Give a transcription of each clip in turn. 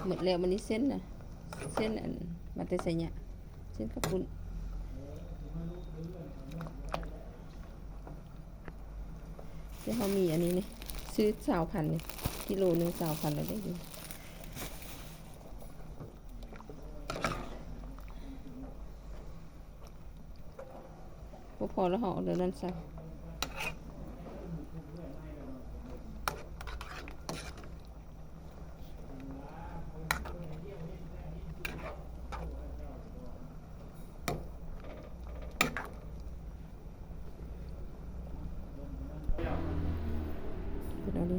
หมดแล้วมันนี่เส้นนะเส้นอันมาแต่ใส่เนี่ยเส้นข้าวปุ้นเดี๋ยวเขามีอันนี้นี่ซื้อ20,000นี่กิโลนึง20,000แล้วได้อยู่พอแล้วห่อเดี๋ยวนั้นใส่เอาดิ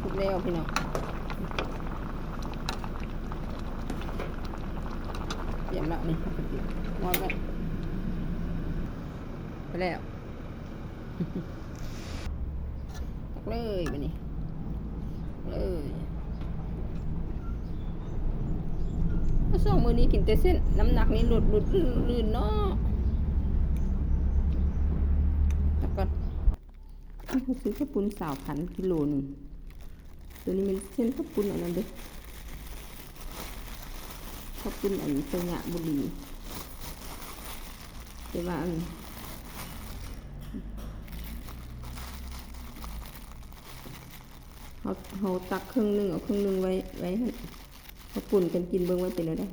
ทุกแล้วพี่น้องเตรียมละนี่งอนไว้ไปแล้วตักเลยไปนี่เลยสองมื้อนี้กินแต่เส้นน้ำหนักนี่หลุดลื่นเนาะแล้วก็ซื้อข้าวปุ้น20,000กิโลนึงตัวนี้มันเส้นข้าวปุ้นอันนั้นเด้อข้าวปุ้นอันสยะบุรีแต่ว่าอันเขาตักครึ่งนึงเอาครึ่งนึงไว้ให้เขาปุ่นกันกินเบิ่งไว้เป็นอะไร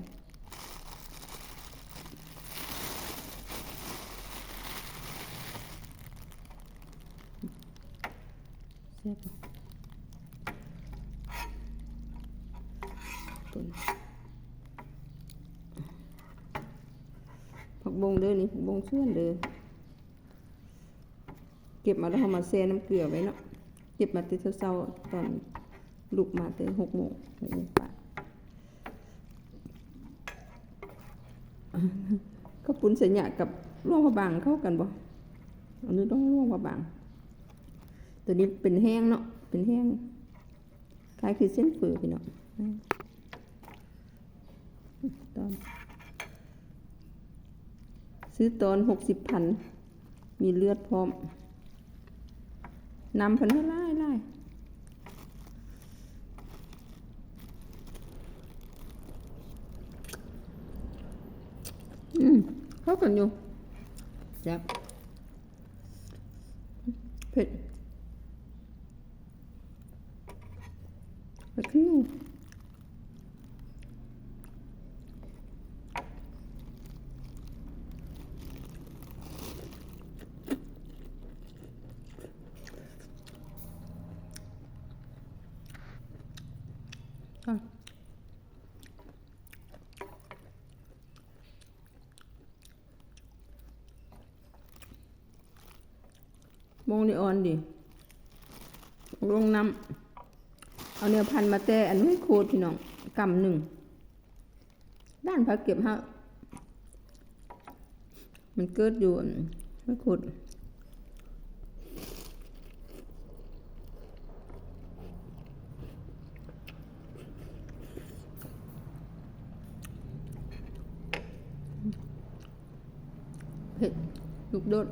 แซ่บปุ่นผักบงเด้อนี่ผักบงส่วนเด้อเก็บมาแล้วเอามาแช่น้ำเกลือไว้เนาะเก็บมาแต่เช้าๆตอนลุกมาแต่6 โมงป่ะก็ปุ้นเสียหยากับร่วงพะบางเข้ากันบ่อันนี้ต้องร่วงพะบางตัวนี้เป็นแห้งเนาะเป็นแห้งคล้ายคือเส้นฝือพี่เนาะตอนซื้อตอน60,000มีเลือดพร้อมนำเพิ่นไล่เข้ากันอยู่แซ่บเผ็ดขึ้นอยู่มองนี่อ่อนดิลงน้ำเอาเนื้อพันมาแต่อันนี้โคตรพี่น้องกำหนึ่งด้านพักเก็บฮะมันเกิดอยู่ไม่โคตรเผ็ดลูกโดด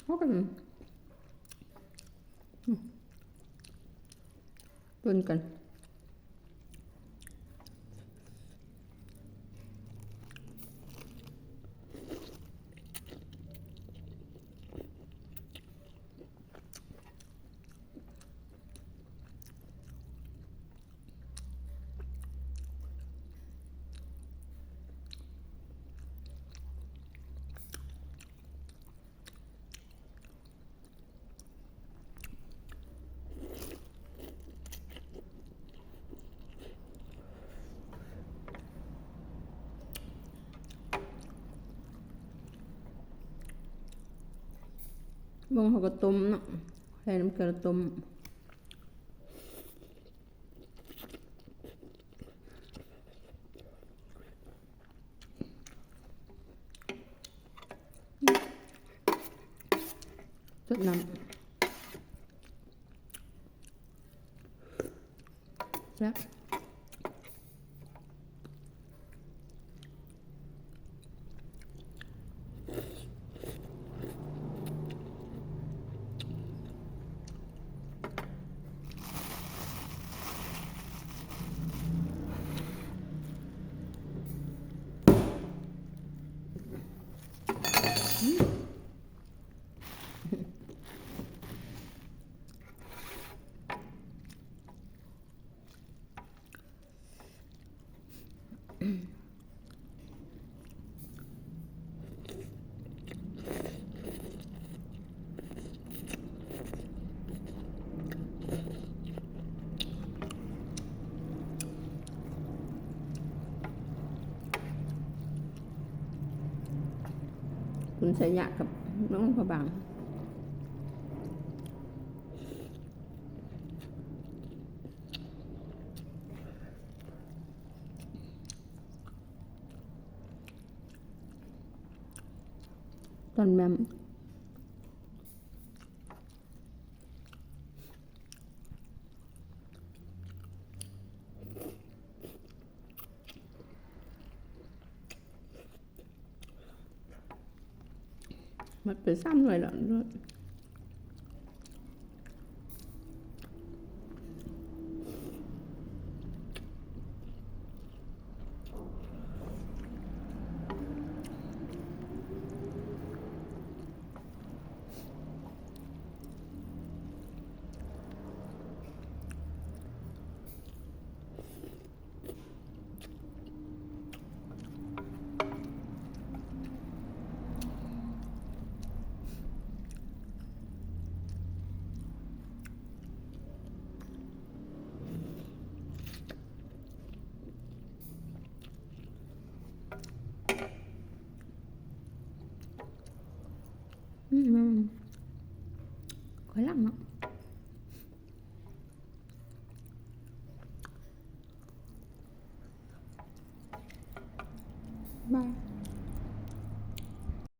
เข้ากันปนกันบางเขาก็ต้มเนาะใส่น้ำเกลือต้มสดน้ำ ซ่บคุณสยะกับน้องพะบางตอนแม่มันเป็นซ้ำเลยล่ะค่อยลังเนาะบาย